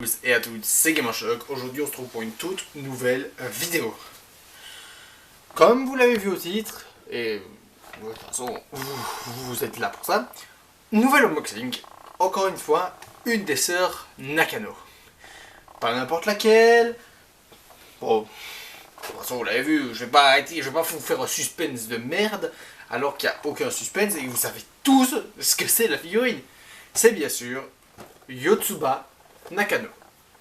Tous et à toutes, c'est GamerShock. Aujourd'hui on se trouve pour une toute nouvelle vidéo. Comme vous l'avez vu au titre, et de toute façon vous êtes là pour ça, nouvel unboxing, encore une fois, une des sœurs Nakano. Pas n'importe laquelle. Bon, de toute façon vous l'avez vu, je vais pas arrêter, je vais pas vous faire un suspense de merde, alors qu'il n'y a aucun suspense et que vous savez tous ce que c'est la figurine. C'est bien sûr Yotsuba Nakano.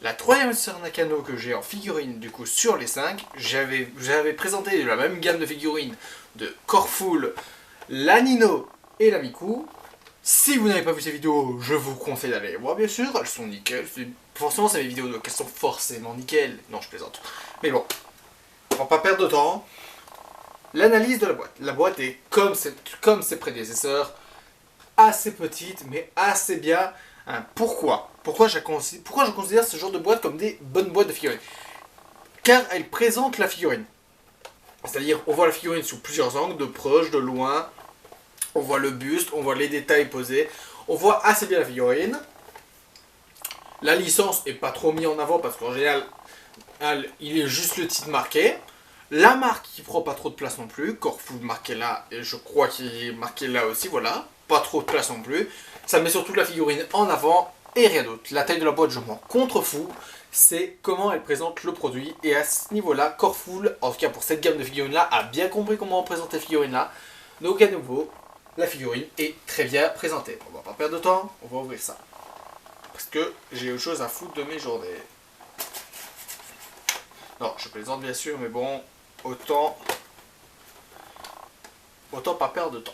La troisième sœur Nakano que j'ai en figurine du coup sur les 5, j'avais présenté la même gamme de figurines de Corful, la Nino et la Miku. Si vous n'avez pas vu ces vidéos, je vous conseille d'aller les voir bien sûr, elles sont nickel. Forcément c'est mes vidéos donc elles sont forcément nickel. Non je plaisante. Mais bon, on va pas perdre de temps. L'analyse de la boîte. La boîte est comme ses prédécesseurs, assez petite mais assez bien. Hein, pourquoi je considère ce genre de boîte comme des bonnes boîtes de figurines? Car elles présentent la figurine. C'est-à-dire, on voit la figurine sous plusieurs angles, de proche, de loin. On voit le buste, on voit les détails posés. On voit assez bien la figurine. La licence est pas trop mise en avant parce qu'en général, il est juste le titre marqué. La marque qui prend pas trop de place non plus. Corful marqué là, et je crois qu'il est marqué là aussi, voilà. Pas trop de place non plus. Ça met surtout la figurine en avant et rien d'autre. La taille de la boîte, je m'en contrefous. C'est comment elle présente le produit. Et à ce niveau-là, Corful, en tout cas pour cette gamme de figurines-là, a bien compris comment on présente les figurines-là. Donc à nouveau, la figurine est très bien présentée. On va pas perdre de temps, on va ouvrir ça. Parce que j'ai autre chose à foutre de mes journées. Non, je plaisante bien sûr, mais bon, autant pas perdre de temps.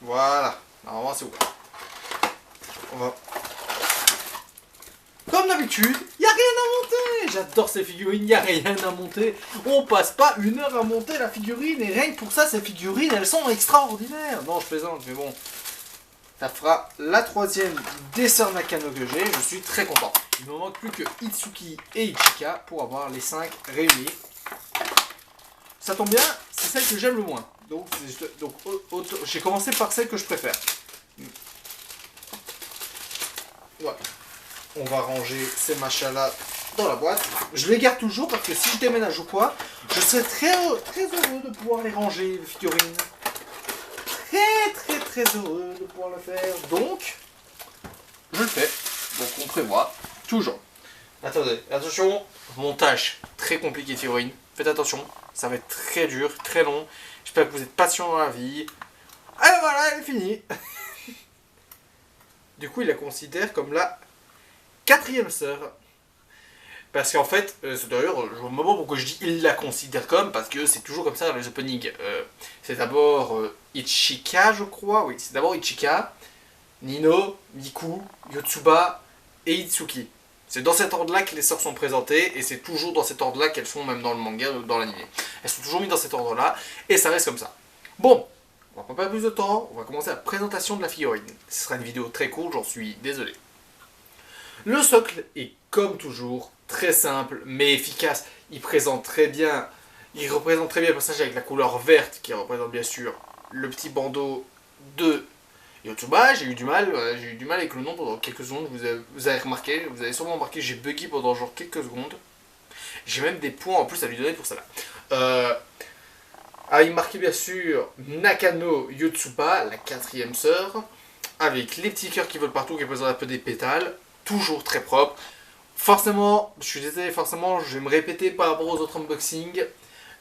Voilà, normalement c'est ouvert. On va... Comme d'habitude, il n'y a rien à monter. J'adore ces figurines, il n'y a rien à monter. On passe pas une heure à monter la figurine et rien que pour ça, ces figurines, elles sont extraordinaires. Non, je plaisante, mais bon. Ça fera la troisième des sœurs Nakano que j'ai, je suis très content. Il ne me manque plus que Itsuki et Ichika pour avoir les 5 réunis. Ça tombe bien, c'est celle que j'aime le moins. Donc j'ai commencé par celle que je préfère. Voilà. On va ranger ces machins-là dans la boîte. Je les garde toujours parce que si je déménage ou quoi, je serais très heureux de pouvoir les ranger, les figurines. Très heureux de pouvoir le faire. Donc, je le fais. Donc on prévoit toujours. Attendez, attention, montage très compliqué de figurines. Faites attention, ça va être très dur, très long. J'espère que vous êtes patient dans la vie. Et voilà, elle est finie. Du coup, il la considère comme la 4e sœur. Parce qu'en fait, d'ailleurs, je me demande pourquoi je dis il la considère comme, parce que c'est toujours comme ça dans les openings. C'est d'abord Ichika, je crois, oui, c'est d'abord Ichika, Nino, Miku, Yotsuba et Itsuki. C'est dans cet ordre-là que les sœurs sont présentées, et c'est toujours dans cet ordre-là qu'elles sont, même dans le manga ou dans l'anime. Elles sont toujours mises dans cet ordre-là, et ça reste comme ça. Bon, on va pas perdre plus de temps, on va commencer la présentation de la figurine. Ce sera une vidéo très courte, j'en suis désolé. Le socle est, comme toujours, très simple mais efficace. Il représente très bien le passage avec la couleur verte qui représente bien sûr le petit bandeau de Yotsuba. J'ai eu du mal avec le nom pendant quelques secondes. Vous avez remarqué, vous avez sûrement remarqué, j'ai bugué pendant genre quelques secondes. J'ai même des points en plus à lui donner pour ça là. Il marquait bien sûr Nakano Yotsuba, la 4e sœur, avec les petits cœurs qui volent partout, qui représentent un peu des pétales. Toujours très propre. Forcément, je suis désolé, forcément, je vais me répéter par rapport aux autres unboxings.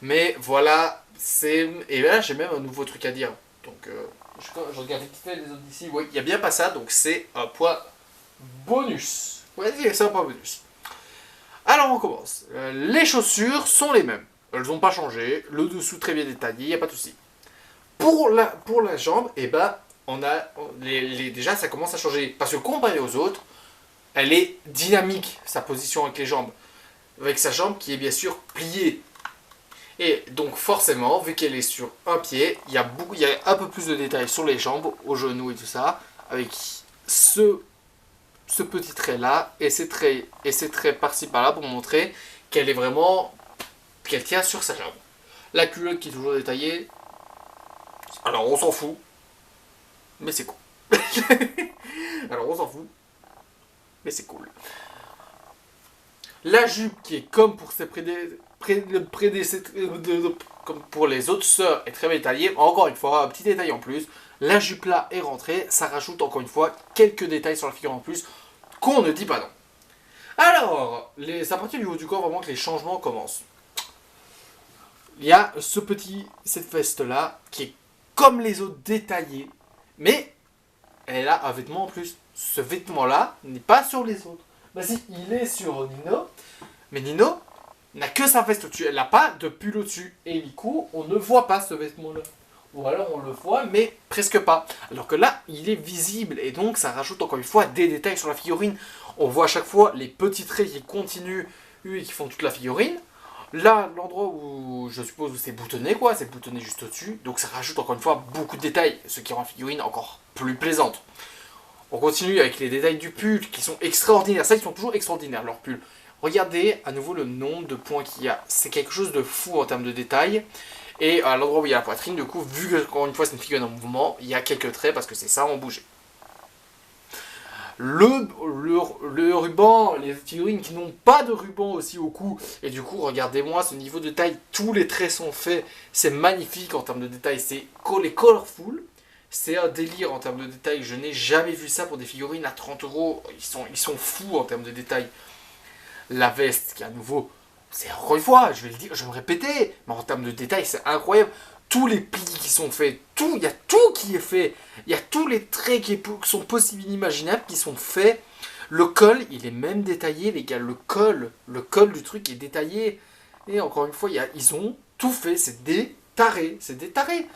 Mais voilà, c'est... Et là, j'ai même un nouveau truc à dire. Donc, je regarde vite fait les autres d'ici. Oui, il n'y a bien pas ça, donc c'est un point bonus. Ouais, c'est un point bonus. Alors, on commence. Les chaussures sont les mêmes. Elles n'ont pas changé. Le dessous très bien détaillé, il n'y a pas de souci. Pour la jambe, eh ben, déjà, ça commence à changer. Parce que comparé aux autres, elle est dynamique, sa position avec les jambes. Avec sa jambe qui est bien sûr pliée. Et donc forcément, vu qu'elle est sur un pied, il y a un peu plus de détails sur les jambes, aux genoux et tout ça. Avec ce petit trait là, et ces traits par-ci par-là pour montrer qu'elle est vraiment... qu'elle tient sur sa jambe. La culotte qui est toujours détaillée. Alors on s'en fout. Mais c'est cool. Alors on s'en fout. Mais c'est cool. La jupe qui est comme pour ses comme pour les autres sœurs est très bien détaillée. Encore une fois, un petit détail en plus. La jupe là est rentrée. Ça rajoute encore une fois quelques détails sur la figure en plus qu'on ne dit pas non. Alors, c'est à partir du haut du corps vraiment que les changements commencent. Il y a cette veste là qui est comme les autres détaillée, mais elle a un vêtement en plus. Ce vêtement là n'est pas sur les autres. Bah si, il est sur Nino, mais Nino n'a que sa veste au-dessus, elle n'a pas de pull au-dessus. Et Miku, on ne voit pas ce vêtement-là. Ou alors on le voit, mais presque pas. Alors que là, il est visible, et donc ça rajoute encore une fois des détails sur la figurine. On voit à chaque fois les petits traits qui continuent et qui font toute la figurine. Là, l'endroit où je suppose où c'est boutonné, quoi, c'est boutonné juste au-dessus. Donc ça rajoute encore une fois beaucoup de détails, ce qui rend la figurine encore plus plaisante. On continue avec les détails du pull qui sont extraordinaires. Ça, ils sont toujours extraordinaires, leurs pulls. Regardez à nouveau le nombre de points qu'il y a. C'est quelque chose de fou en termes de détails. Et à l'endroit où il y a la poitrine, du coup, vu que, encore une fois, c'est une figurine en mouvement, il y a quelques traits parce que c'est ça en bougé. Le ruban, les figurines qui n'ont pas de ruban aussi au cou. Et du coup, regardez-moi ce niveau de taille. Tous les traits sont faits. C'est magnifique en termes de détails. C'est les colorful. C'est un délire en termes de détails. Je n'ai jamais vu ça pour des figurines à 30 euros. Ils sont fous en termes de détails. La veste qui à nouveau, c'est encore une fois, je vais le dire, je vais me répéter, mais en termes de détails, c'est incroyable. Tous les plis qui sont faits, il y a tout qui est fait. Il y a tous les traits qui sont possibles, inimaginables, qui sont faits. Le col, il est même détaillé, les gars. Le col du truc est détaillé. Et encore une fois, ils ont tout fait. C'est des tarés. C'est des tarés.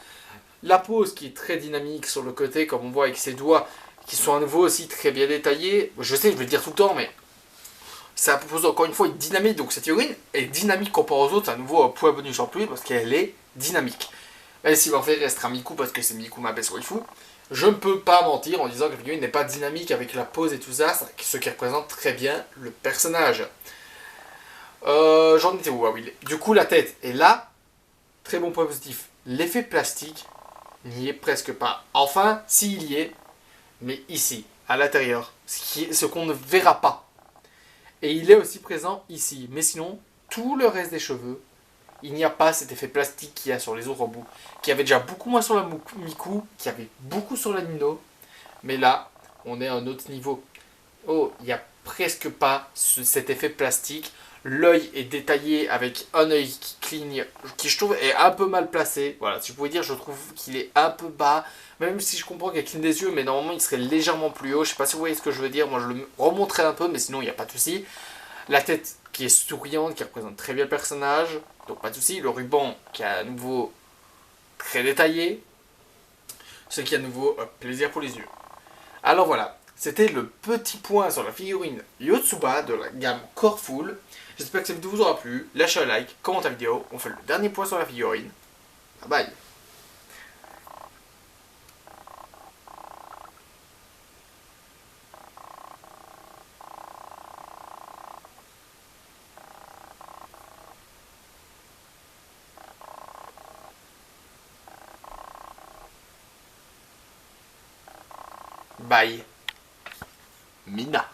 La pose qui est très dynamique sur le côté, comme on voit avec ses doigts, qui sont à nouveau aussi très bien détaillés. Je sais, je vais le dire tout le temps, mais ça propose encore une fois une dynamique. Donc cette figurine est dynamique comparée aux autres. C'est à nouveau un point bonus en plus parce qu'elle est dynamique. Même si en fait restera Miku parce que c'est Miku ma best waifu, je ne peux pas mentir en disant que la figurine n'est pas dynamique avec la pose et tout ça, ce qui représente très bien le personnage. J'en étais où? Ah oui. Du coup la tête est là. Très bon point positif. L'effet plastique n'y est presque pas. Enfin, s'il y est, mais ici, à l'intérieur, ce qu'on ne verra pas. Et il est aussi présent ici. Mais sinon, tout le reste des cheveux, il n'y a pas cet effet plastique qu'il y a sur les autres bouts. Qui avait déjà beaucoup moins sur la Miku, qui avait beaucoup sur la Nino. Mais là, on est à un autre niveau. Oh, il n'y a presque pas cet effet plastique. L'œil est détaillé avec un œil qui cligne, qui je trouve est un peu mal placé. Voilà, si je pouvais dire, je trouve qu'il est un peu bas. Même si je comprends qu'il cligne des yeux, mais normalement il serait légèrement plus haut. Je sais pas si vous voyez ce que je veux dire. Moi je le remonterai un peu, mais sinon il n'y a pas de souci. La tête qui est souriante, qui représente très bien le personnage. Donc pas de souci. Le ruban qui est à nouveau très détaillé. Ce qui est à nouveau un plaisir pour les yeux. Alors voilà. C'était le petit point sur la figurine Yotsuba de la gamme Coreful. J'espère que cette vidéo vous aura plu. Lâchez un like, commentez la vidéo. On fait le dernier point sur la figurine. Bye bye. Bye. Mina.